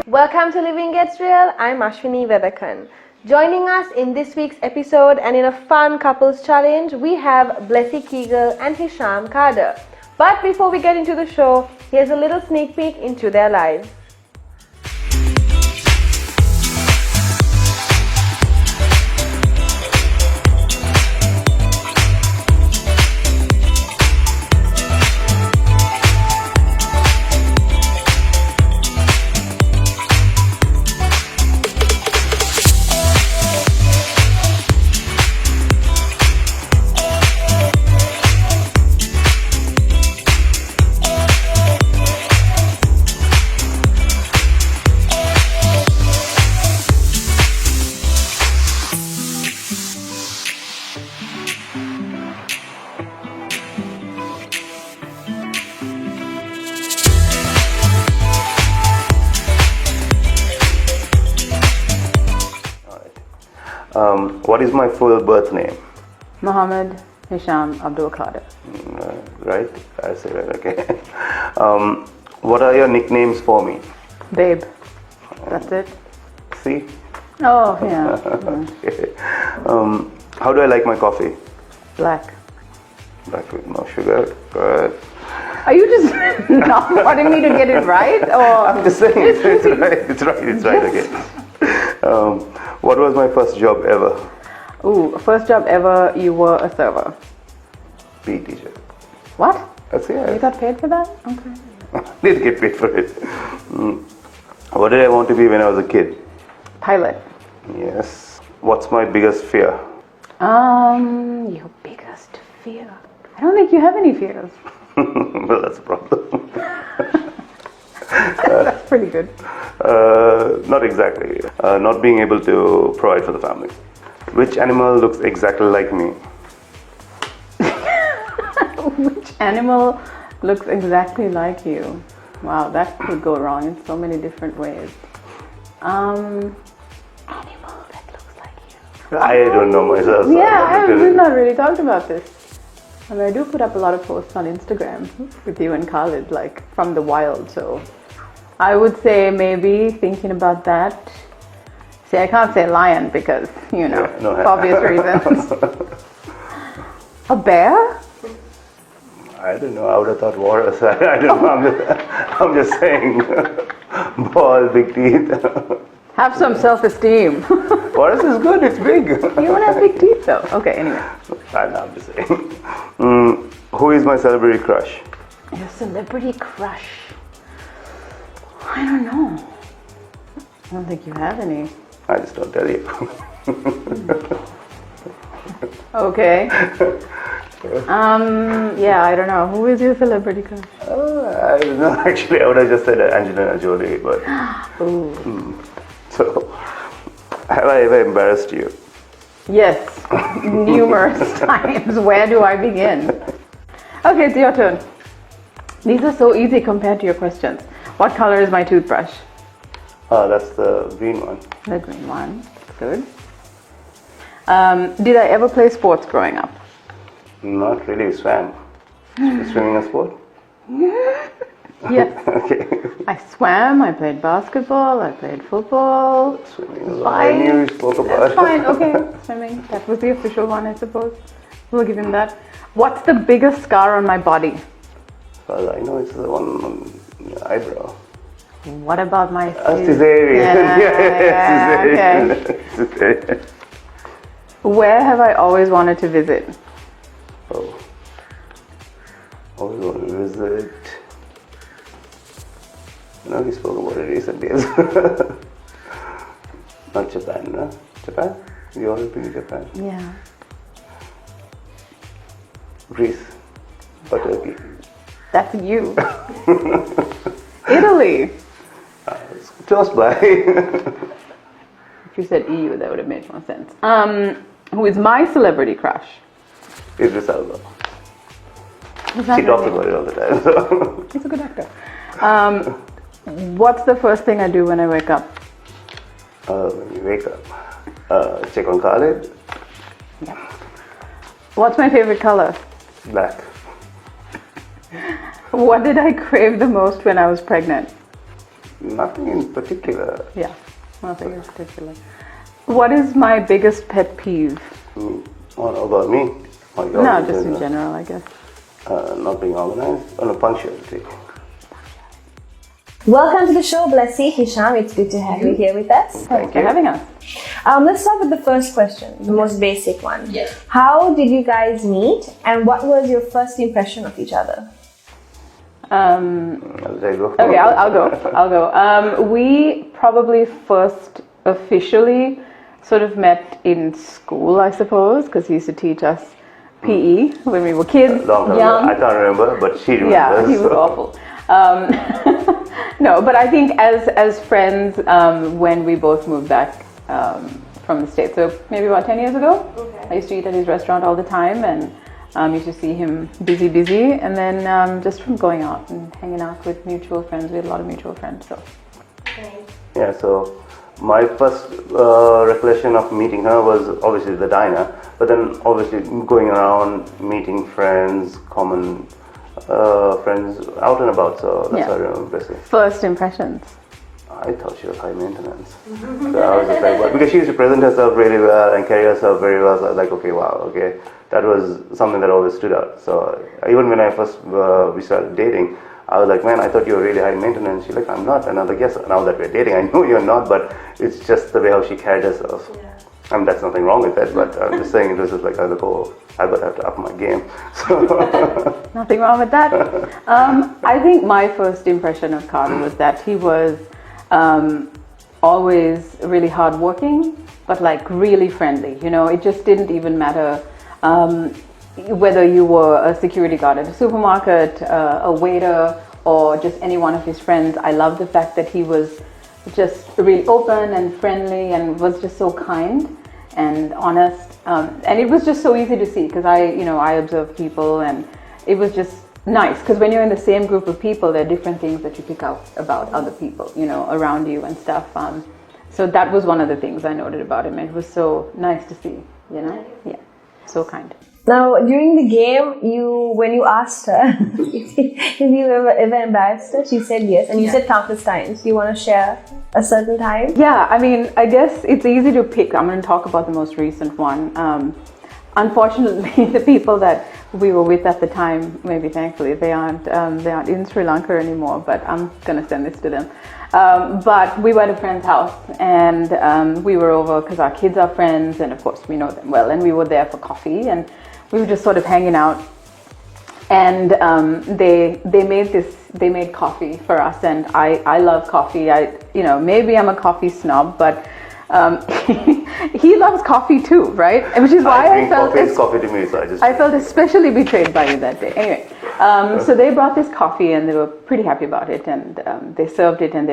Welcome to Living Gets Real. I'm Ashwini Vedakan. Joining us in this week's episode and in a fun couples challenge, we have Blessy Kegel and Hisham Kader. But before we get into the show, here's a little sneak peek into their lives. What is my full birth name? Mohammed Hisham Abdul Kader. Right? I say that, okay. What are your nicknames for me? Babe. That's it? See? Oh, yeah. Okay. How do I like my coffee? Black. Black with no sugar. Good. Are you just not wanting me to get it right? Or I'm just saying, it's right, okay. What was my first job ever? First job ever, you were a server. PE teacher. What? That's it. You got paid for that? Okay. Did get paid for it. What did I want to be when I was a kid? Pilot. Yes. What's my biggest fear? Your biggest fear. I don't think you have any fears. Well, that's a problem. That's pretty good. Not exactly. Not being able to provide for the family. Which animal looks exactly like me? Which animal looks exactly like you? Wow, that could go wrong in so many different ways. Animal that looks like you. I don't know myself. So we've not really talked about this. I mean, I do put up a lot of posts on Instagram with you and Khalid, like from the wild, so I would say maybe thinking about that. See, I can't say lion because, for obvious reasons. A bear? I don't know. I would have thought walrus. I don't know. I'm just saying. Ball, big teeth. Have some self-esteem. Walrus is good. It's big. You don't have big teeth though. Okay, anyway. I'm just saying. Who is my celebrity crush? Your celebrity crush? I don't know. I don't think you have any. I just don't tell you. Okay. Yeah, I don't know. Who is your celebrity crush? I don't know. Actually, I would have just said Angelina Jolie, but. So, have I ever embarrassed you? Yes, numerous times. Where do I begin? Okay, it's your turn. These are so easy compared to your questions. What color is my toothbrush? That's the green one. The green one. Good. Did I ever play sports growing up? Not really. Swam. Is swimming a sport? Yes. Okay. I swam, I played basketball, I played football. Swimming is what I knew you spoke about. That's fine, okay. Swimming. That was the official one, I suppose. We'll give him that. What's the biggest scar on my body? Well, I know it's the one on the eyebrow. What about my cesarean. Yeah, okay. Cesarean. Where have I always wanted to visit? Oh. Always want to visit. No, we spoke about it recently. Not Japan, no? Japan? You always been to Japan? Yeah. Greece. Or Turkey. That's you. Italy. It's close by. If you said EU, that would have made more sense. Who is my celebrity crush? Idris Elba. He's not She talks really- about it all the time. So. He's a good actor. What's the first thing I do when I wake up? When you wake up, check on Khalid. Yeah. What's my favorite color? Black. What did I crave the most when I was pregnant? Nothing in particular. Yeah, nothing in particular. What is my biggest pet peeve? What about me? Or yours No, in just in general? general, I guess. Not being organized. Oh, no, punctuality. Welcome to the show, Blessy, Hisham. It's good to have you here with us. Thanks for having us. Let's start with the first question, the most basic one. Yeah. How did you guys meet, and what was your first impression of each other? There you go. Okay, I'll go. We probably first officially sort of met in school, I suppose, because he used to teach us PE when we were kids, Long time young. ago. I can't remember, but she remembers. Yeah, he was so. awful. No, but I think as friends, when we both moved back from the States, so maybe about 10 years ago, I used to eat at his restaurant all the time, and used to see him busy, and then just from going out and hanging out with mutual friends, we had a lot of mutual friends. So Yeah, so my first recollection of meeting her was obviously the diner, but then obviously going around, meeting friends, common friends out and about, so that's how I remember basically. first impressions. I thought she was high maintenance. So I was just like, well, because she used to present herself really well and carry herself very well, so I was like, okay, wow, okay. That was something that always stood out. So even when I first we started dating, I was like, man, I thought you were really high maintenance. She's like, I'm not. And I was like, yes, now that we're dating, I know you're not, but it's just the way how she carried herself. Yeah. I mean, that's nothing wrong with that, but I'm just saying it was just like, I was like, oh, I would have to up my game. So Nothing wrong with that. I think my first impression of Carter was that he was always really hardworking, but like really friendly. You know, it just didn't even matter whether you were a security guard at a supermarket, a waiter, or just any one of his friends. I love the fact that he was just really open and friendly and was just so kind and honest. And it was just so easy to see because I observe people, and it was just nice because when you're in the same group of people, there are different things that you pick out about other people, around you and stuff. So that was one of the things I noted about him. It was so nice to see, yeah, so kind. Now, during the game, when you asked her if you ever embarrassed her, she said yes, and you said countless times. Do you want to share a certain time? Yeah, I mean, I guess it's easy to pick. I'm going to talk about the most recent one. Unfortunately, the people that we were with at the time, maybe thankfully, they aren't in Sri Lanka anymore, but I'm going to send this to them. But we were at a friend's house, and we were over because our kids are friends, and of course we know them well, and we were there for coffee, and we were just sort of hanging out, and they made coffee for us, and I love coffee. Maybe I'm a coffee snob, but he loves coffee too, right? Which is why I felt coffee to me, so I felt especially betrayed by you that day. Anyway, so they brought this coffee, and they were pretty happy about it, and they served it, and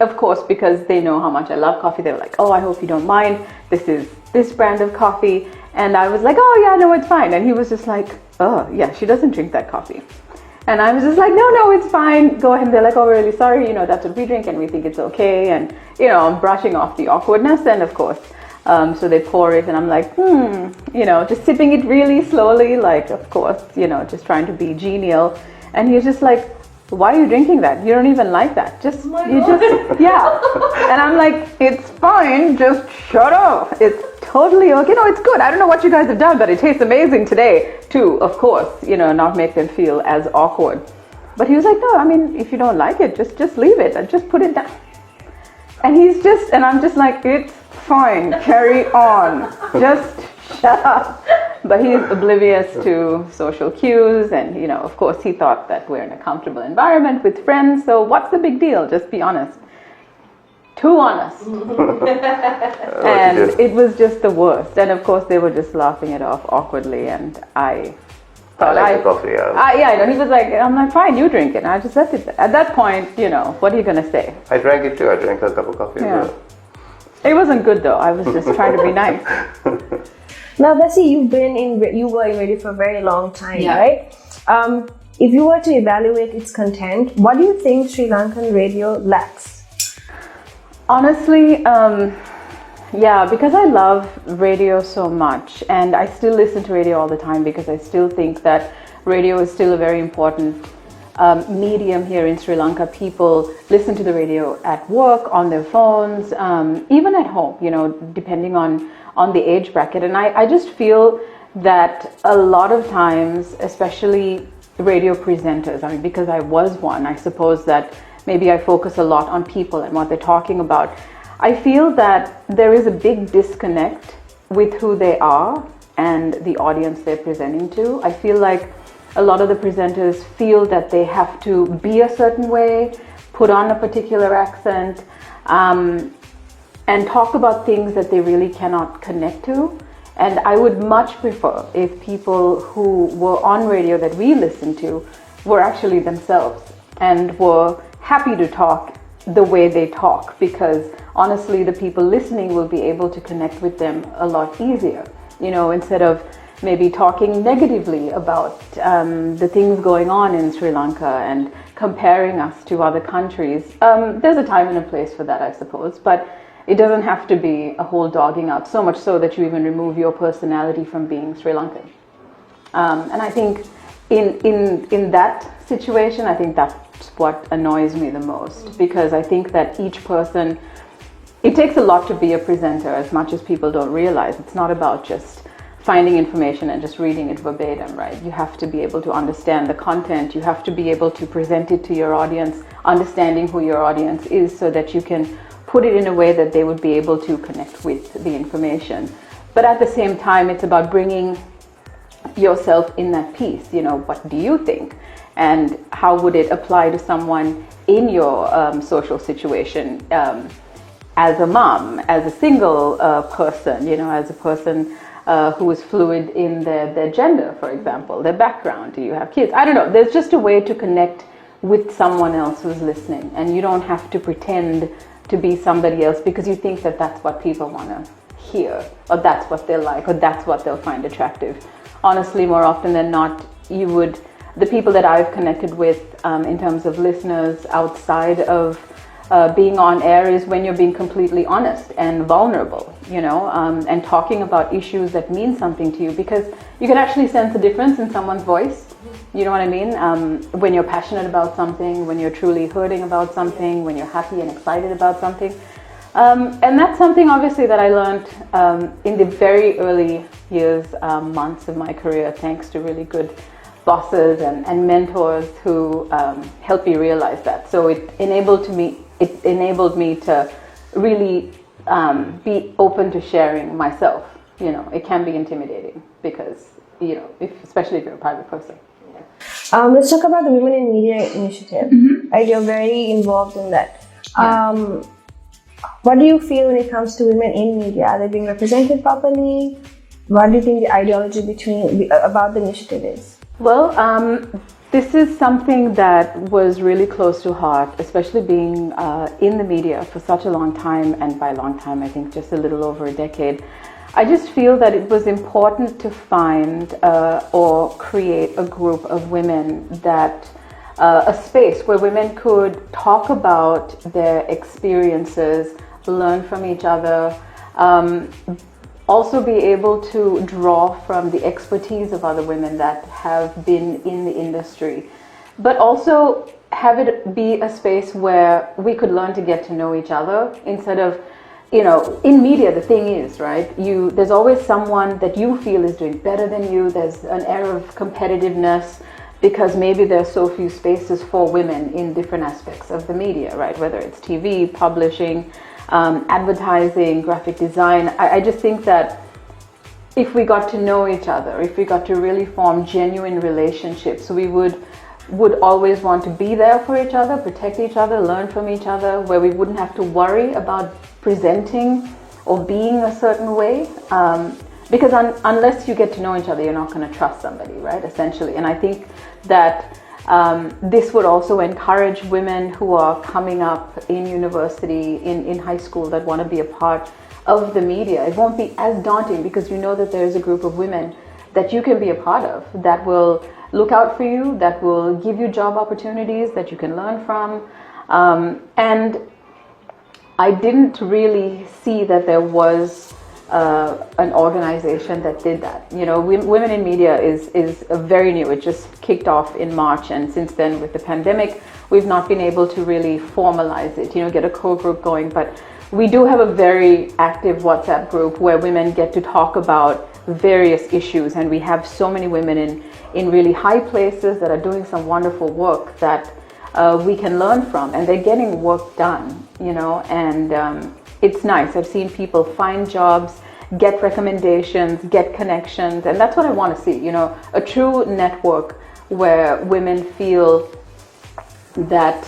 of course, because they know how much I love coffee, they were like, oh, I hope you don't mind. This is this brand of coffee. And I was like, oh yeah, no, it's fine. And he was just like, oh yeah, she doesn't drink that coffee. And I was just like, no, it's fine. Go ahead. And they're like, oh, we're really sorry. That's what we drink, and we think it's okay. And I'm brushing off the awkwardness. And of course, so they pour it, and I'm like, just sipping it really slowly, like, of course, just trying to be genial. And he's just like, why are you drinking that? You don't even like that. Yeah. And I'm like, it's fine. Just shut up. It's totally okay. No, it's good. I don't know what you guys have done, but it tastes amazing today too, of course, not make them feel as awkward. But he was like, no, I mean, if you don't like it, just leave it and just put it down. And I'm just like, it's fine. Carry on. Just shut up. But he's oblivious to social cues, and of course he thought that we're in a comfortable environment with friends, so what's the big deal? Just be honest. Too honest. And it was just the worst. And of course they were just laughing it off awkwardly, and I like the coffee, yeah. He was like, I'm like, fine, you drink it. And I just left it there. At that point, what are you going to say? I drank it too. I drank a cup of coffee. Yeah. It wasn't good though. I was just trying to be nice. Now, Blessy, you were in radio for a very long time, Yeah. right? If you were to evaluate its content, what do you think Sri Lankan radio lacks? Honestly, because I love radio so much, and I still listen to radio all the time because I still think that radio is still a very important medium here in Sri Lanka. People listen to the radio at work, on their phones, even at home, depending on the age bracket. And I just feel that a lot of times, especially radio presenters, because I was one, I suppose that maybe I focus a lot on people and what they're talking about. I feel that there is a big disconnect with who they are and the audience they're presenting to. I feel like a lot of the presenters feel that they have to be a certain way, put on a particular accent, and talk about things that they really cannot connect to. And I would much prefer if people who were on radio that we listened to were actually themselves and were happy to talk the way they talk, because honestly, the people listening will be able to connect with them a lot easier, instead of maybe talking negatively about the things going on in Sri Lanka and comparing us to other countries. There's a time and a place for that, I suppose, but it doesn't have to be a whole dogging out, so much so that you even remove your personality from being Sri Lankan. And I think in that situation, I think that's what annoys me the most, because I think that each person, it takes a lot to be a presenter, as much as people don't realize. It's not about just finding information and just reading it verbatim, right? You have to be able to understand the content. You have to be able to present it to your audience, understanding who your audience is, so that you can put it in a way that they would be able to connect with the information. But at the same time, it's about bringing yourself in that piece. What do you think? And how would it apply to someone in your social situation, as a mom, as a single person, as a person who is fluid in their gender, for example, their background. Do you have kids? I don't know. There's just a way to connect with someone else who's listening, and you don't have to pretend to be somebody else because you think that that's what people want to hear, or that's what they like, or that's what they'll find attractive. Honestly, more often than not, the people that I've connected with in terms of listeners outside of being on air is when you're being completely honest and vulnerable, and talking about issues that mean something to you, because you can actually sense a difference in someone's voice. You know what I mean? When you're passionate about something, when you're truly hurting about something, when you're happy and excited about something. And that's something obviously that I learned in the very early years, months of my career, thanks to really good bosses and mentors who helped me realize that. So it enabled me to really be open to sharing myself. It can be intimidating because, especially if you're a private person. Let's talk about the Women in Media initiative. Right, you're very involved in that. What do you feel when it comes to women in media? Are they being represented properly? What do you think the ideology about the initiative is? Well, this is something that was really close to heart, especially being in the media for such a long time, and by long time I think just a little over a decade. I just feel that it was important to find or create a group of women that a space where women could talk about their experiences, learn from each other, also be able to draw from the expertise of other women that have been in the industry, but also have it be a space where we could learn to get to know each other instead of, in media, the thing is, right, there's always someone that you feel is doing better than you. There's an air of competitiveness because maybe there's so few spaces for women in different aspects of the media, right, whether it's TV, publishing, advertising, graphic design. I just think that if we got to know each other, if we got to really form genuine relationships, we would always want to be there for each other, protect each other, learn from each other, where we wouldn't have to worry about presenting or being a certain way. Because unless you get to know each other, you're not going to trust somebody, right, essentially. And I think that this would also encourage women who are coming up in university, in high school, that want to be a part of the media. It won't be as daunting because you know that there's a group of women that you can be a part of that will look out for you, that will give you job opportunities that you can learn from. And I didn't really see that there was an organization that did that. You know, Women in Media is very new. It just kicked off in March, and since then, with the pandemic, we've not been able to really formalize it, you know, get a core group going. But we do have a very active WhatsApp group where women get to talk about various issues, and we have so many women in really high places that are doing some wonderful work that we can learn from, and they're getting work done, you know, and it's nice. I've seen people find jobs, get recommendations, get connections, and that's what I want to see, you know, a true network where women feel that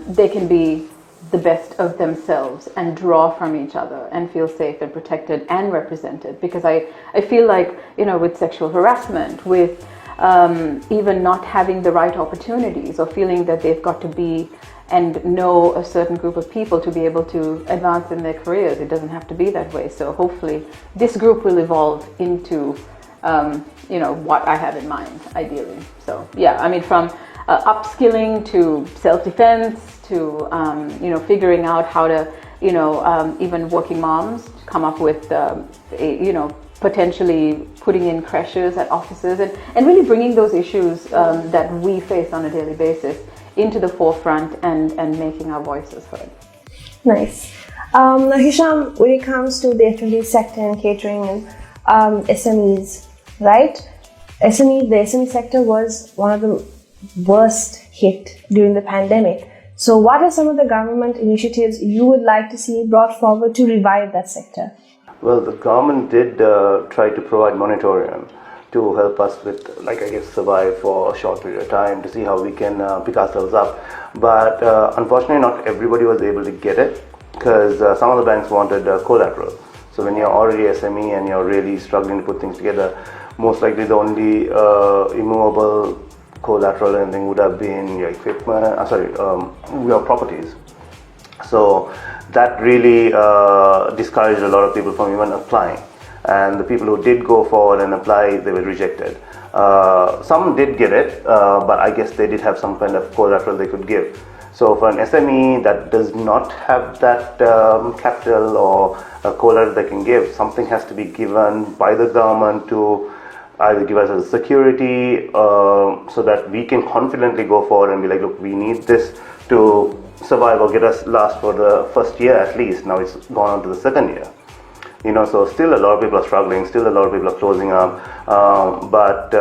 they can be the best of themselves and draw from each other and feel safe and protected and represented. Because I feel like, you know, with sexual harassment, with even not having the right opportunities or feeling that they've got to be and know a certain group of people to be able to advance in their careers. It doesn't have to be that way. So hopefully this group will evolve into, you know, what I have in mind, ideally. So yeah, I mean, from upskilling to self-defense to, you know, figuring out how to, you know, even working moms come up with, you know, potentially putting in creches at offices and really bringing those issues that we face on a daily basis into the forefront and making our voices heard. Nice. Now, Hisham, when it comes to the F&B sector and catering and SMEs, right? The SME sector was one of the worst hit during the pandemic. So what are some of the government initiatives you would like to see brought forward to revive that sector? Well, the government did try to provide moratorium to help us with, like, I guess, survive for a short period of time to see how we can pick ourselves up. But unfortunately, not everybody was able to get it because some of the banks wanted collateral. So when you're already SME and you're really struggling to put things together, most likely the only immovable collateral or anything would have been your equipment, your properties. So that really discouraged a lot of people from even applying. And the people who did go forward and apply, they were rejected. Some did get it, but I guess they did have some kind of collateral they could give. So for an SME that does not have that capital or a collateral they can give, something has to be given by the government to either give us as security so that we can confidently go forward and be like, look, we need this to survive or get us last for the first year at least. Now it's gone on to the second year. You know, so still a lot of people are struggling, still a lot of people are closing up. But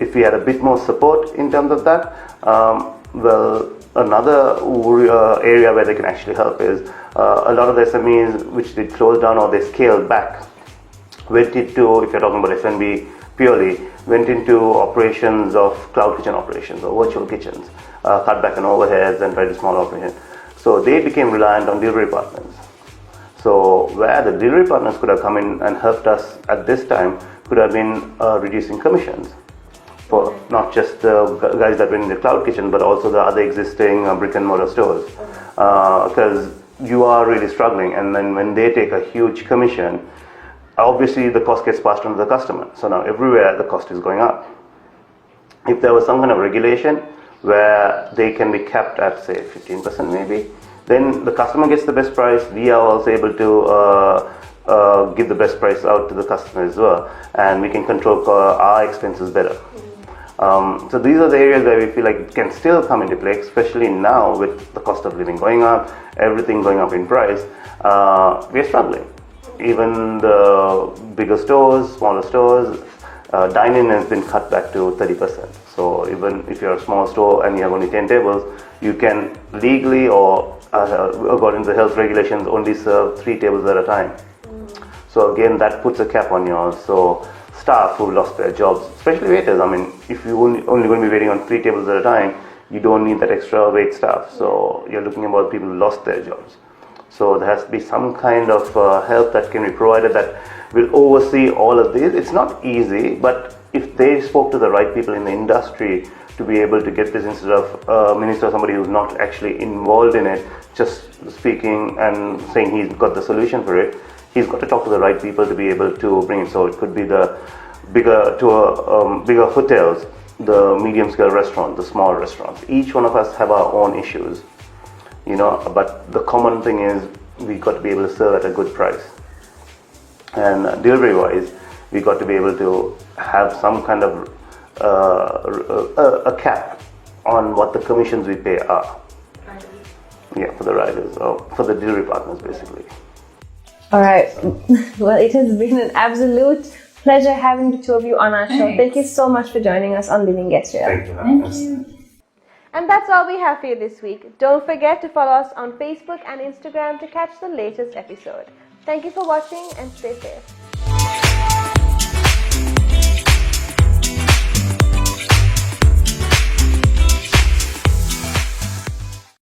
if we had a bit more support in terms of that, well, another area where they can actually help is a lot of the SMEs which did close down or they scaled back went into, if you're talking about F&B purely, went into operations of cloud kitchen operations or virtual kitchens, cut back on overheads and tried a small operation. So they became reliant on delivery partners. So where the delivery partners could have come in and helped us at this time could have been reducing commissions for not just the guys that were in the cloud kitchen, but also the other existing brick and mortar stores. Because you are really struggling, and then when they take a huge commission, obviously the cost gets passed on to the customer. So now everywhere the cost is going up. If there was some kind of regulation where they can be capped at, say, 15% maybe, then the customer gets the best price. We are also able to give the best price out to the customer as well, and we can control our expenses better. So these are the areas where we feel like it can still come into play, especially now with the cost of living going up, everything going up in price. We are struggling. Even the bigger stores, smaller stores, dine-in has been cut back to 30%. So even if you're a small store and you have only 10 tables, you can legally or according to the health regulations only serve 3 tables at a time. So again, that puts a cap on yours. So staff who lost their jobs, especially waiters, I mean, if you only going to be waiting on 3 tables at a time, you don't need that extra wait staff. So you're looking about people who lost their jobs. So there has to be some kind of help that can be provided that will oversee all of these. It's not easy, but if they spoke to the right people in the industry to be able to get this instead of a minister or somebody who's not actually involved in it, just speaking and saying he's got the solution for it, he's got to talk to the right people to be able to bring it. So it could be the bigger hotels, the medium-scale restaurants, the small restaurants. Each one of us have our own issues, you know, but the common thing is we got to be able to serve at a good price. And delivery wise, we got to be able to have some kind of a cap on what the commissions we pay are. Yeah, for the riders, or for the delivery partners basically. All right. Well, it has been an absolute pleasure having the two of you on our show. Thank you so much for joining us on Living Gets Real. Thank you. Thank you. And that's all we have for you this week. Don't forget to follow us on Facebook and Instagram to catch the latest episode. Thank you for watching and stay safe.